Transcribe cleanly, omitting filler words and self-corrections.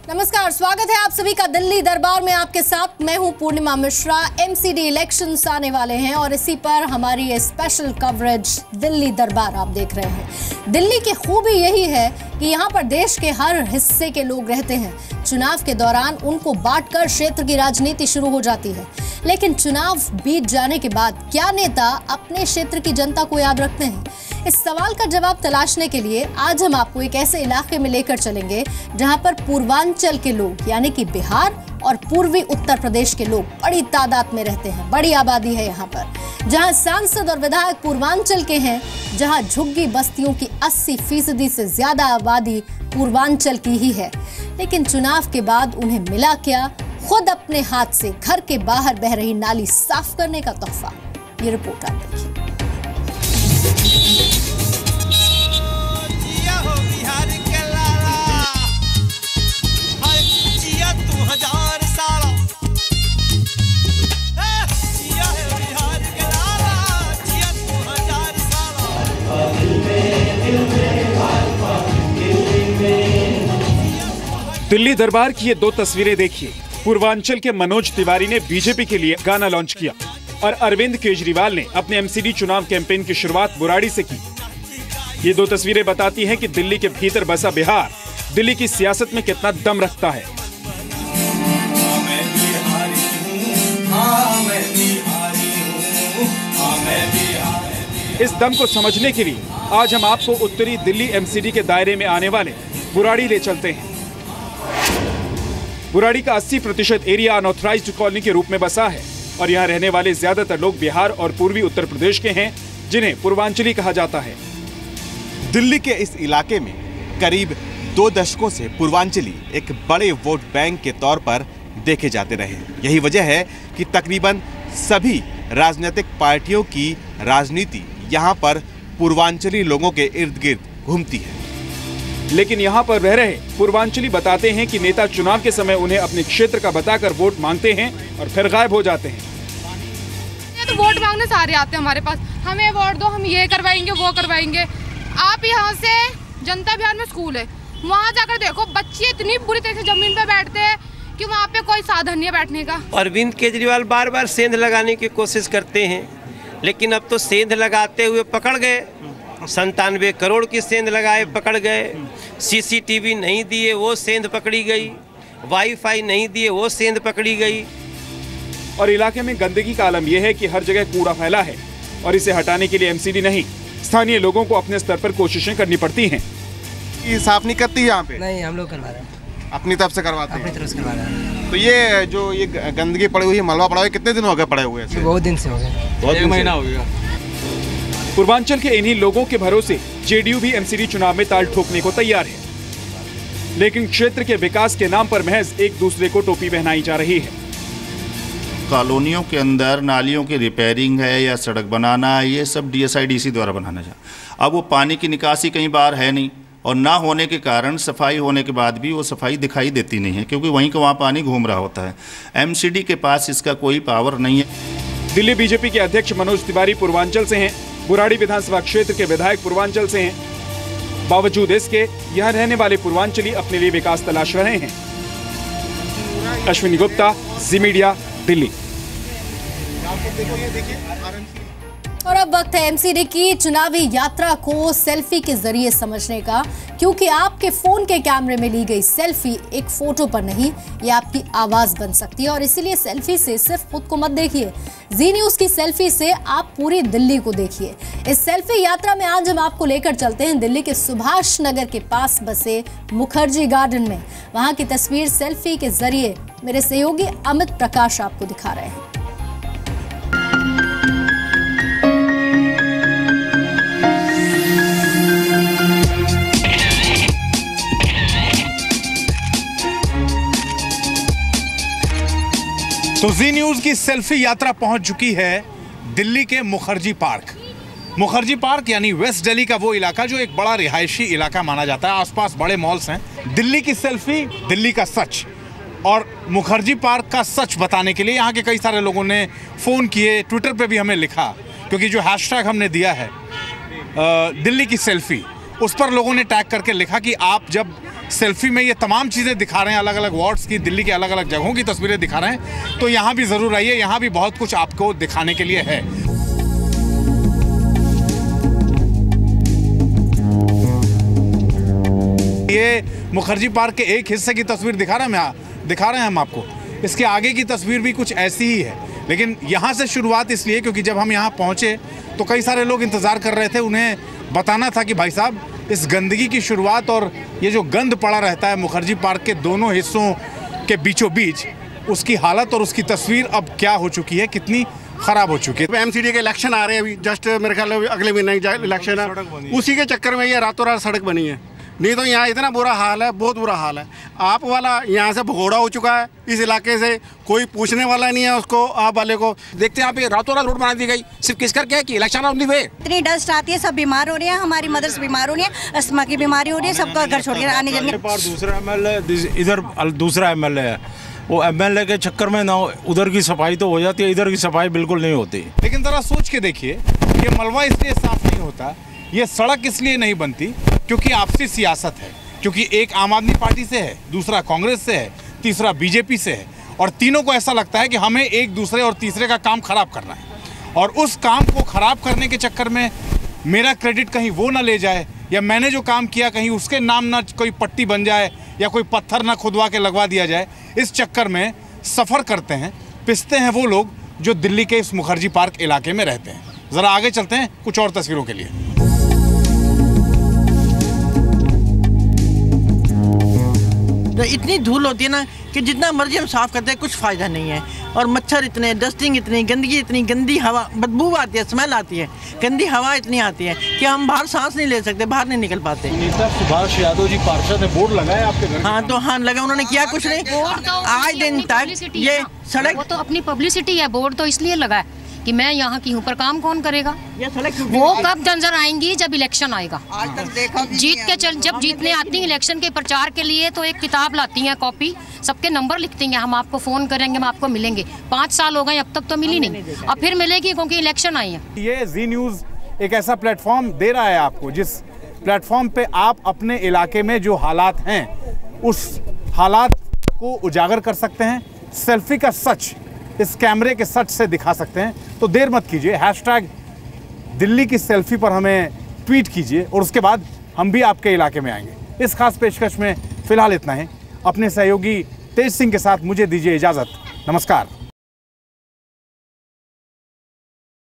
नमस्कार, स्वागत है आप सभी का दिल्ली दरबार में। आपके साथ मैं हूं पूर्णिमा मिश्रा। एमसीडी इलेक्शंस आने वाले हैं और इसी पर हमारी ये स्पेशल कवरेज दिल्ली दरबार आप देख रहे हैं। दिल्ली की खूबी यही है कि यहाँ पर देश के हर हिस्से के लोग रहते हैं। चुनाव के दौरान उनको बांटकर क्षेत्र की राजनीति शुरू हो जाती है, लेकिन चुनाव बीत जाने के बाद क्या नेता अपने क्षेत्र की जनता को याद रखते हैं? इस सवाल का जवाब तलाशने के लिए आज हम आपको एक ऐसे इलाके में लेकर चलेंगे जहां पर पूर्वांचल के लोग यानी कि बिहार और पूर्वी उत्तर प्रदेश के लोग बड़ी तादाद में रहते हैं। बड़ी आबादी है यहाँ पर, जहां सांसद और विधायक पूर्वांचल के हैं, जहां झुग्गी बस्तियों की 80% से ज्यादा आबादी पूर्वांचल की ही है। लेकिन चुनाव के बाद उन्हें मिला क्या? खुद अपने हाथ से घर के बाहर बह रही नाली साफ करने का तोहफा। ये रिपोर्ट आप देखिए। दिल्ली दरबार की ये दो तस्वीरें देखिए। पूर्वांचल के मनोज तिवारी ने बीजेपी के लिए गाना लॉन्च किया और अरविंद केजरीवाल ने अपने एमसीडी चुनाव कैंपेन की शुरुआत बुराड़ी से की। ये दो तस्वीरें बताती हैं कि दिल्ली के भीतर बसा बिहार दिल्ली की सियासत में कितना दम रखता है। इस दम को समझने के लिए आज हम आपको उत्तरी दिल्ली एमसीडी के दायरे में आने वाले बुराड़ी ले चलते हैं। बुराड़ी का 80% एरिया अनऑथराइज्ड कॉलोनी के रूप में बसा है और यहाँ रहने वाले ज्यादातर लोग बिहार और पूर्वी उत्तर प्रदेश के हैं, जिन्हें पूर्वांचली कहा जाता है। दिल्ली के इस इलाके में करीब 2 दशकों से पूर्वांचली एक बड़े वोट बैंक के तौर पर देखे जाते रहे। यही वजह है कि तकरीबन सभी राजनीतिक पार्टियों की राजनीति यहाँ पर पूर्वांचली लोगों के इर्द गिर्द घूमती है। लेकिन यहाँ पर रह रहे पूर्वांचली बताते हैं कि नेता चुनाव के समय उन्हें अपने क्षेत्र का बताकर वोट मांगते हैं और फिर गायब हो जाते हैं। तो वोट मांगने सारे आते हैं हमारे पास, हमें वोट दो, हम ये करवाएंगे वो करवाएंगे। आप यहाँ से जनता बिहार में स्कूल है, वहाँ जाकर देखो बच्चे इतनी बुरी तरह से जमीन पे बैठते हैं कि वहाँ पे कोई साधन नहीं है बैठने का। अरविंद केजरीवाल बार बार सेंध लगाने की कोशिश करते हैं, लेकिन अब तो सेंध लगाते हुए पकड़ गए। 97 करोड़ की सेंध लगाए, पकड़ गए। सीसीटीवी नहीं दिए, वो सेंध पकड़ी गई। वाईफाई नहीं दिए, वो सेंध पकड़ी गई। और इलाके में गंदगी का आलम यह है कि हर जगह कूड़ा फैला है और इसे हटाने के लिए एमसीडी नहीं, स्थानीय लोगों को अपने स्तर पर कोशिशें करनी पड़ती हैं। ये साफ नहीं करती यहाँ पे? नहीं, हम लोग करवा रहे हैं, अपनी तरफ से करवाते हैं। अपनी तरफ से करवा रहे हैं। तो ये जो ये गंदगी पड़ी हुई है, मलबा पड़ा हुआ है, कितने दिन हो गए पड़े हुए? बहुत दिन से हो गए, 1 महीना हो गया। पूर्वांचल के इन्हीं लोगों के भरोसे जेडीयू भी एमसीडी चुनाव में ताल ठोकने को तैयार है, लेकिन क्षेत्र के विकास के नाम पर महज एक दूसरे को टोपी पहनाई जा रही है। कॉलोनियों के अंदर नालियों की रिपेयरिंग है या सड़क बनाना है, ये सब डीएसआईडीसी द्वारा बनाना चाहिए। अब वो पानी की निकासी कई बार है नहीं, और ना होने के कारण सफाई होने के बाद भी वो सफाई दिखाई देती नहीं है, क्योंकि वहीं का वहाँ पानी घूम रहा होता है। एमसीडी के पास इसका कोई पावर नहीं है। दिल्ली बीजेपी के अध्यक्ष मनोज तिवारी पूर्वांचल से हैं, बुराड़ी विधानसभा क्षेत्र के विधायक पूर्वांचल से हैं। बावजूद इसके यहाँ रहने वाले पूर्वांचली अपने लिए विकास तलाश रहे हैं। अश्विनी गुप्ता, जी मीडिया, दिल्ली। और अब वक्त है एमसीडी की चुनावी यात्रा को सेल्फी के जरिए समझने का, क्योंकि आपके फोन के कैमरे में ली गई सेल्फी एक फोटो पर नहीं, ये आपकी आवाज बन सकती है। और इसीलिए सेल्फी से सिर्फ खुद को मत देखिए, जी न्यूज की सेल्फी से आप पूरी दिल्ली को देखिए। इस सेल्फी यात्रा में आज हम आपको लेकर चलते हैं दिल्ली के सुभाष नगर के पास बसे मुखर्जी गार्डन में। वहां की तस्वीर सेल्फी के जरिए मेरे सहयोगी अमित प्रकाश आपको दिखा रहे हैं। तो जी न्यूज की सेल्फी यात्रा पहुंच चुकी है दिल्ली के मुखर्जी पार्क। मुखर्जी पार्क यानी वेस्ट दिल्ली का वो इलाका जो एक बड़ा रिहायशी इलाका माना जाता है। आसपास बड़े मॉल्स हैं। दिल्ली की सेल्फी, दिल्ली का सच। और मुखर्जी पार्क का सच बताने के लिए यहाँ के कई सारे लोगों ने फ़ोन किए, ट्विटर पे भी हमें लिखा, क्योंकि जो हैशटैग हमने दिया है दिल्ली की सेल्फी, उस पर लोगों ने टैग करके लिखा कि आप जब सेल्फी में ये तमाम चीज़ें दिखा रहे हैं, अलग अलग वार्ड्स की, दिल्ली के अलग अलग जगहों की तस्वीरें दिखा रहे हैं। तो यहाँ भी ज़रूर आइए, यहाँ भी बहुत कुछ आपको दिखाने के लिए है। ये मुखर्जी पार्क के एक हिस्से की तस्वीर दिखा रहे हैं हम आपको। इसके आगे की तस्वीर भी कुछ ऐसी ही है, लेकिन यहाँ से शुरुआत इसलिए क्योंकि जब हम यहाँ पहुँचे तो कई सारे लोग इंतज़ार कर रहे थे। उन्हें बताना था कि भाई साहब, इस गंदगी की शुरुआत और ये जो गंद पड़ा रहता है मुखर्जी पार्क के दोनों हिस्सों के बीचों बीच, उसकी हालत और उसकी तस्वीर अब क्या हो चुकी है, कितनी ख़राब हो चुकी है। एमसीडी के इलेक्शन आ रहे हैं अभी, जस्ट मेरे ख्याल में अगले महीने इलेक्शन है, उसी के चक्कर में ये रातों रात सड़क बनी है। नहीं तो यहाँ इतना बुरा हाल है, बहुत बुरा हाल है। आप वाला यहाँ से भगोड़ा हो चुका है, इस इलाके से कोई पूछने वाला नहीं है उसको, आप वाले को। देखते हैं यहाँ पे रातों रात रोड बना दी गई, सिर्फ किस करके कि इलेक्शन ऑन दी वे। इतनी डस्ट आती है, सब बीमार हो रहे हैं, हमारी मदर्स बीमार हो रही है, अस्थमा की बीमारी हो रही है, सबका घर छोड़ के आने जाने। दूसरा एमएलए इधर, दूसरा एमएलए है, वो एमएलए के चक्कर में ना उधर की सफाई तो हो जाती है, इधर की सफाई बिल्कुल नहीं होती। लेकिन जरा सोच के देखिए, ये मलबा इसलिए साफ नहीं होता, ये सड़क इसलिए नहीं बनती क्योंकि आपसी सियासत है, क्योंकि एक आम आदमी पार्टी से है, दूसरा कांग्रेस से है, तीसरा बीजेपी से है, और तीनों को ऐसा लगता है कि हमें एक दूसरे और तीसरे का काम खराब करना है। और उस काम को खराब करने के चक्कर में मेरा क्रेडिट कहीं वो ना ले जाए, या मैंने जो काम किया कहीं उसके नाम ना कोई पट्टी बन जाए, या कोई पत्थर ना खुदवा के लगवा दिया जाए। इस चक्कर में सफ़र करते हैं, पिसते हैं वो लोग जो दिल्ली के इस मुखर्जी पार्क इलाके में रहते हैं। ज़रा आगे चलते हैं कुछ और तस्वीरों के लिए। तो इतनी धूल होती है ना कि जितना मर्जी हम साफ करते हैं कुछ फ़ायदा नहीं है। और मच्छर इतने, डस्टिंग इतनी, गंदगी इतनी, गंदी हवा, बदबू आती है, स्मेल आती है, गंदी हवा इतनी आती है कि हम बाहर सांस नहीं ले सकते, बाहर नहीं निकल पाते। नेता सुभाष यादव जी पार्षद ने बोर्ड लगाया आपके घर? हाँ, तो हाँ लगा, उन्होंने किया कुछ नहीं। आज दिन तक ये सड़क, वो तो अपनी पब्लिसिटी है, बोर्ड तो इसलिए लगा है कि मैं यहाँ की हूँ, पर काम कौन करेगा? वो कब नजर आएंगी? जब इलेक्शन आएगा। आज तक देखा जीत के जब जीतने आती हैं इलेक्शन के प्रचार के लिए तो एक किताब लाती हैं, कॉपी, सबके नंबर लिखती हैं, हम आपको फोन करेंगे, हम आपको मिलेंगे। 5 साल हो गए, अब तक तो मिली नहीं, अब फिर मिलेगी क्योंकि इलेक्शन आई है। ये जी न्यूज़ एक ऐसा प्लेटफॉर्म दे रहा है आपको, जिस प्लेटफॉर्म पे आप अपने इलाके में जो हालात हैं उस हालात को उजागर कर सकते हैं। सेल्फी का सच इस कैमरे के सच से दिखा सकते हैं। तो देर मत कीजिए, हैशटैग दिल्ली की सेल्फी पर हमें ट्वीट कीजिए और उसके बाद हम भी आपके इलाके में आएंगे। इस खास पेशकश में फिलहाल इतना है। अपने सहयोगी तेज सिंह के साथ मुझे दीजिए इजाज़त। नमस्कार।